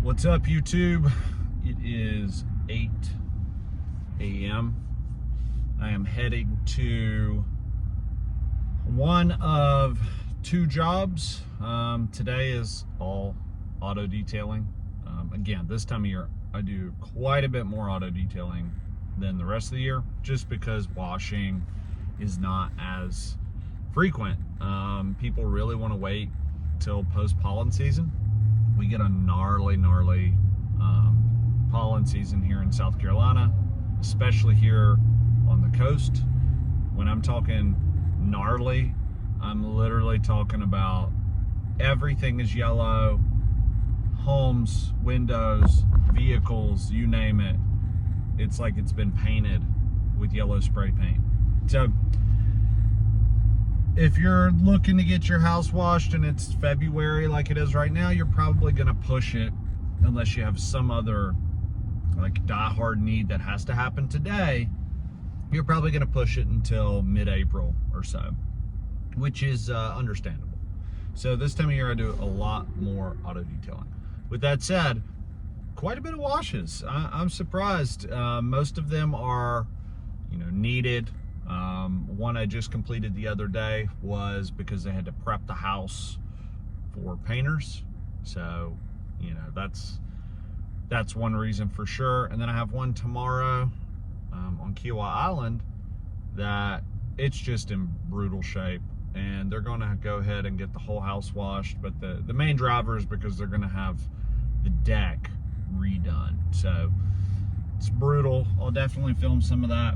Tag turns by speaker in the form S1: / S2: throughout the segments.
S1: What's up, YouTube? It is 8 a.m. I am heading to one of two jobs. Today is all auto detailing. Again, this time of year, I do quite a bit more auto detailing than the rest of the year, just because washing is not as frequent. People really want to wait till post-pollen season. We get a gnarly pollen season here in South Carolina, especially here on the coast. When I'm talking gnarly, I'm literally talking about everything is yellow. Homes, windows, vehicles, you name it. It's like it's been painted with yellow spray paint. So if you're looking to get your house washed and it's February like it is right now, you're probably gonna push it unless you have some other like die-hard need that has to happen today. You're probably gonna push it until mid-April or so, which is understandable. So this time of year I do a lot more auto detailing. With that said, quite a bit of washes. I'm surprised. Most of them are, needed. One I just completed the other day was because they had to prep the house for painters. So, that's one reason for sure. And then I have one tomorrow on Kiawah Island that it's just in brutal shape, and they're gonna go ahead and get the whole house washed. But the main driver is because they're gonna have the deck redone. So it's brutal. I'll definitely film some of that.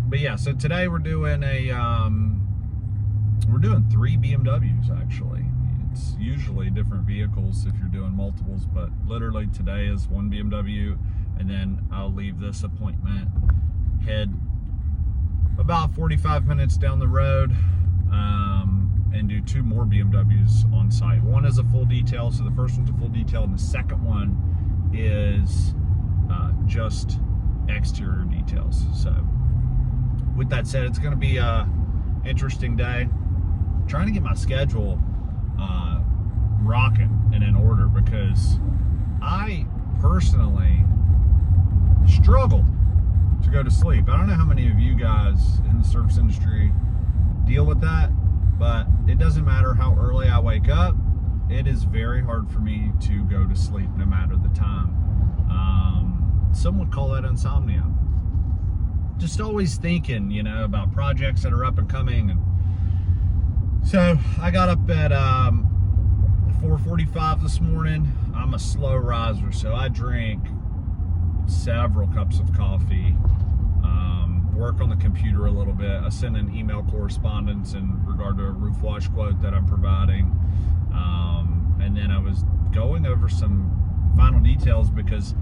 S1: But yeah, so today we're doing three BMWs actually. It's usually different vehicles if you're doing multiples, but literally today is one BMW, and then I'll leave this appointment, head about 45 minutes down the road, and do two more BMWs on site. One is a full detail, so the first one's a full detail, and the second one is just exterior details. So with that said, it's going to be a interesting day. I'm trying to get my schedule rocking and in order, because I personally struggled to go to sleep. I don't know how many of you guys in the service industry deal with that, but it doesn't matter how early I wake up, it is very hard for me to go to sleep no matter the time. Some would call that insomnia. Just always thinking, about projects that are up and coming. And so I got up at 4:45 this morning. I'm a slow riser, so I drink several cups of coffee, work on the computer a little bit. I send an email correspondence in regard to a roof wash quote that I'm providing. And then I was going over some final details because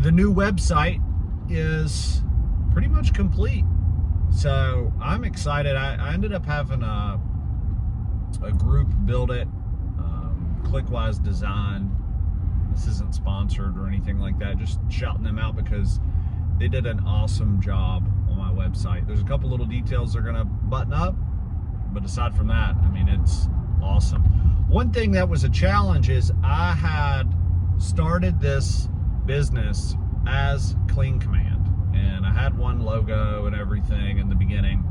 S1: the new website is pretty much complete. So I'm excited. I ended up having a group build it, Clickwise Design. This isn't sponsored or anything like that, just shouting them out because they did an awesome job on my website. There's a couple little details they're gonna button up, but aside from that, it's awesome. One thing that was a challenge is I had started this business as Clean Command, and I had one logo and everything in the beginning.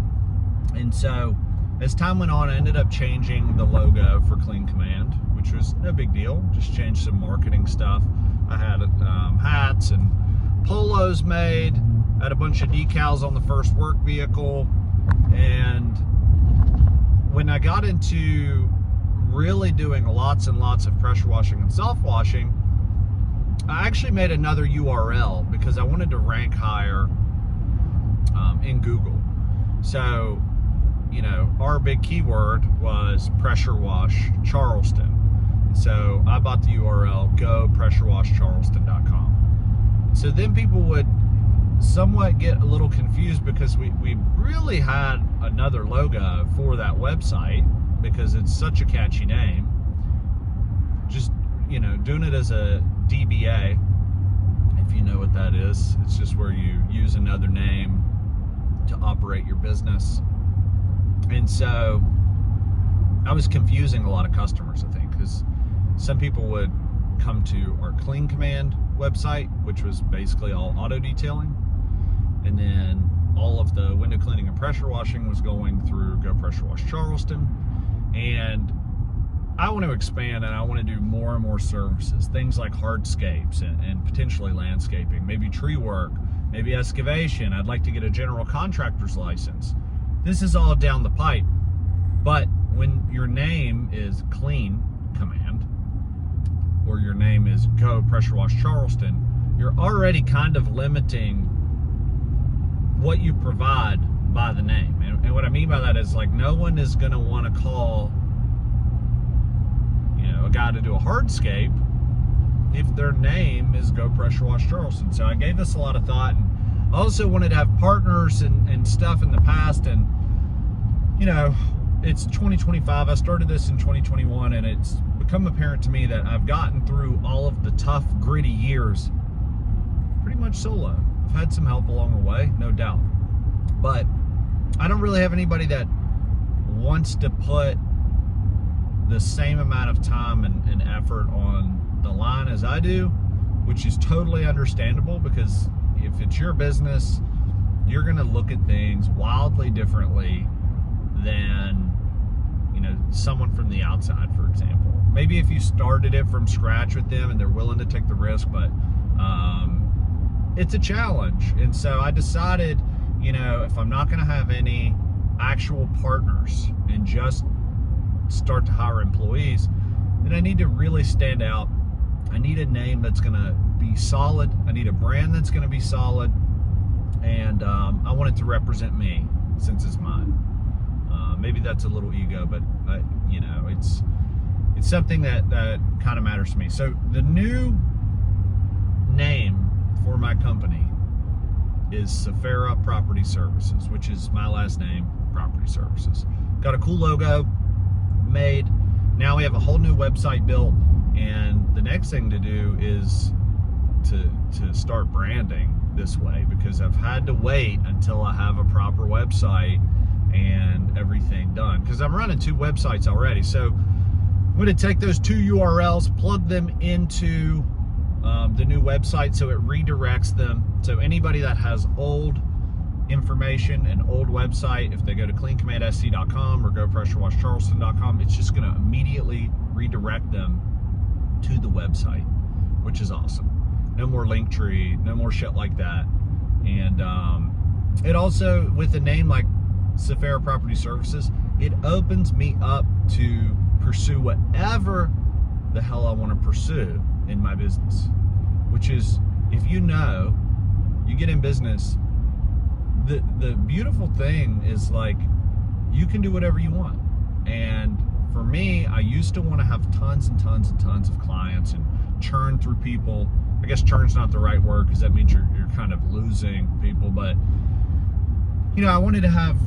S1: And so as time went on, I ended up changing the logo for Clean Command, which was no big deal. Just changed some marketing stuff. I had hats and polos made. I had a bunch of decals on the first work vehicle. And when I got into really doing lots and lots of pressure washing and self-washing, I actually made another URL because I wanted to rank higher in Google. So, our big keyword was pressure wash Charleston. So I bought the URL, gopressurewashcharleston.com. So then people would somewhat get a little confused because we really had another logo for that website because it's such a catchy name. Just, doing it as a DBA, if you know what that is, it's just where you use another name to operate your business. And so I was confusing a lot of customers, I think, because some people would come to our Clean Command website, which was basically all auto detailing. And then all of the window cleaning and pressure washing was going through Go Pressure Wash Charleston. And I want to expand, and I want to do more and more services, things like hardscapes and potentially landscaping, maybe tree work, maybe excavation. I'd like to get a general contractor's license. This is all down the pipe. But when your name is Clean Command, or your name is Go Pressure Wash Charleston, you're already kind of limiting what you provide by the name. And what I mean by that is, like, no one is going to want to call, you know, a guy to do a hardscape if their name is Go Pressure Wash Charleston. So I gave this a lot of thought, and I also wanted to have partners and stuff in the past. And, you know, it's 2025. I started this in 2021, and it's become apparent to me that I've gotten through all of the tough, gritty years pretty much solo. I've had some help along the way, no doubt. But I don't really have anybody that wants to put the same amount of time and effort on the line as I do, which is totally understandable, because if it's your business, you're going to look at things wildly differently than, you know, someone from the outside, for example. Maybe if you started it from scratch with them and they're willing to take the risk, but it's a challenge. And so I decided, you know, if I'm not going to have any actual partners and just start to hire employees, then I need to really stand out. I need a name that's going to be solid. I need a brand that's going to be solid. And I want it to represent me, since it's mine. Maybe that's a little ego, but you know, it's something that kind of matters to me. So the new name for my company is Safera Property Services, which is my last name, Property Services. Got a cool logo made. Now we have a whole new website built, and the next thing to do is to start branding this way, because I've had to wait until I have a proper website and everything done, because I'm running 2 websites already. So I'm going to take those 2 URLs, plug them into the new website, so it redirects them. So anybody that has old information, an old website, if they go to cleancommandsc.com or gopressurewashcharleston.com, it's just going to immediately redirect them to the website, which is awesome. No more Linktree, no more shit like that. And it also, with a name like Safera Property Services, it opens me up to pursue whatever the hell I want to pursue in my business. Which is, if you know, you get in business, the beautiful thing is, like, you can do whatever you want. And for me, I used to want to have tons and tons and tons of clients and churn through people. I guess churn's not the right word, because that means you're kind of losing people. But, you know, I wanted to have,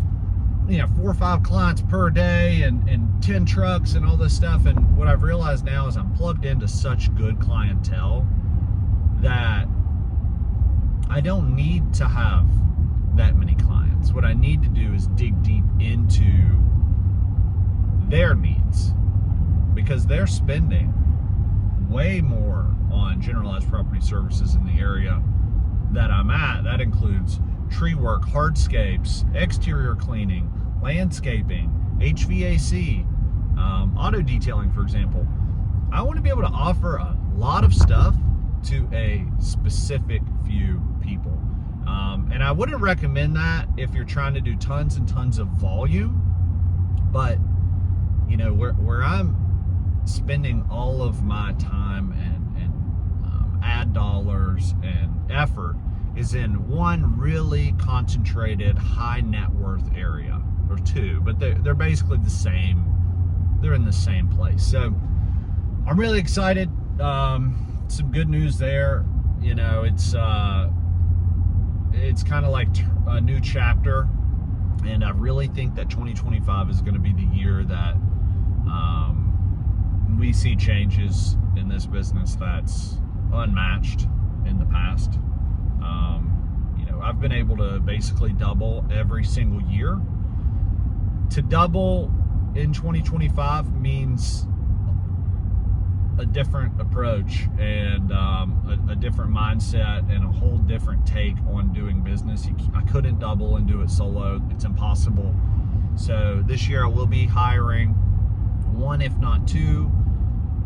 S1: you know, 4 or 5 clients per day and 10 trucks and all this stuff. And what I've realized now is I'm plugged into such good clientele that I don't need to have that many clients. What I need to do is dig deep into their needs, because they're spending way more on generalized property services in the area that I'm at. That includes tree work, hardscapes, exterior cleaning, landscaping, HVAC, auto detailing, for example. I want to be able to offer a lot of stuff to a specific few people. And I wouldn't recommend that if you're trying to do tons and tons of volume. But, you know, where I'm spending all of my time and ad dollars and effort is in one really concentrated high net worth area, or 2, but they're basically the same. They're in the same place. So I'm really excited. Some good news there. You know, it's kind of like a new chapter, and I really think that 2025 is going to be the year that we see changes in this business that's unmatched in the past. You know, I've been able to basically double every single year. To double in 2025 means a different approach and a different mindset and a whole different take on doing business. I couldn't double and do it solo. It's impossible. So this year I will be hiring 1, if not 2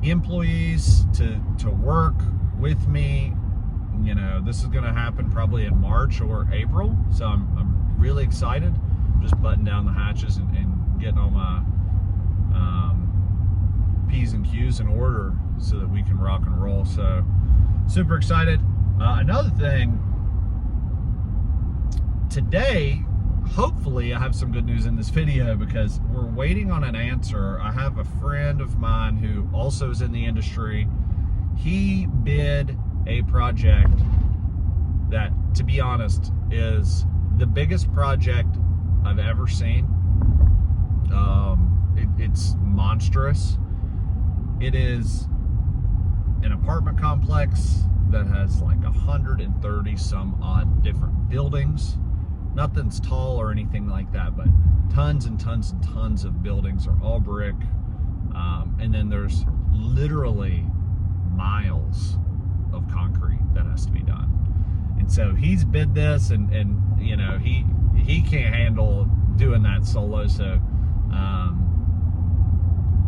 S1: employees to work with me. You know, this is going to happen probably in March or April. So I'm really excited. Just button down the hatches and getting all my P's and Q's in order so that we can rock and roll. So super excited. Another thing, today, hopefully I have some good news in this video because we're waiting on an answer. I have a friend of mine who also is in the industry. He bid a project that, to be honest, is the biggest project I've ever seen. It's monstrous. It is an apartment complex that has like 130 some odd different buildings. Nothing's tall or anything like that, but tons and tons and tons of buildings are all brick. And then there's literally miles of concrete that has to be done. And so he's bid this, and you know, he can't handle doing that solo. So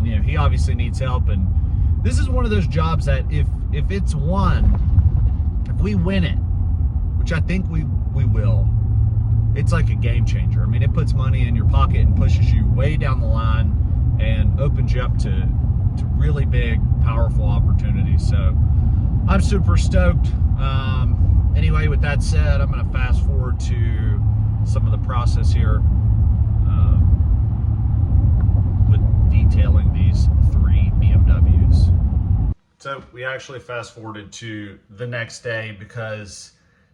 S1: you know, he obviously needs help, and this is one of those jobs that if it's won, if we win it, which I think we will, it's like a game changer. I mean, it puts money in your pocket and pushes you way down the line and opens you up to really big, powerful opportunities. So I'm super stoked. Anyway, with that said, I'm going to fast forward to some of the process here with detailing these 3 BMWs. So we actually fast forwarded to the next day because,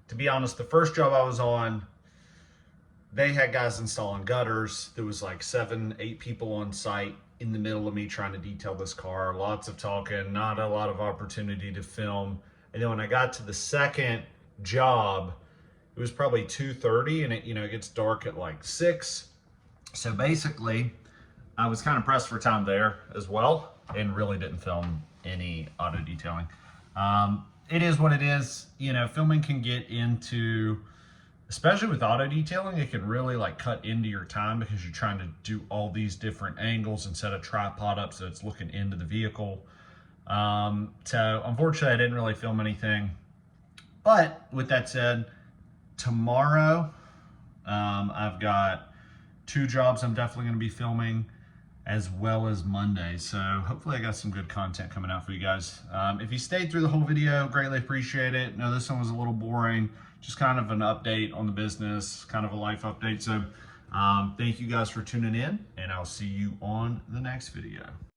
S1: to be honest, the first job I was on, they had guys installing gutters. There was like 7, 8 people on site in the middle of me trying to detail this car. Lots of talking, not a lot of opportunity to film. And then when I got to the second job, it was probably 2:30, and it gets dark at like 6. So basically, I was kind of pressed for time there as well, and really didn't film any auto detailing. It is what it is. You know, filming can get into, especially with auto detailing, it can really like cut into your time because you're trying to do all these different angles and set a tripod up so it's looking into the vehicle. So unfortunately I didn't really film anything, but with that said, tomorrow I've got 2 jobs I'm definitely going to be filming, as well as Monday. So hopefully I got some good content coming out for you guys. If you stayed through the whole video, greatly appreciate it. No, this one was a little boring, just kind of an update on the business, kind of a life update. So thank you guys for tuning in, and I'll see you on the next video.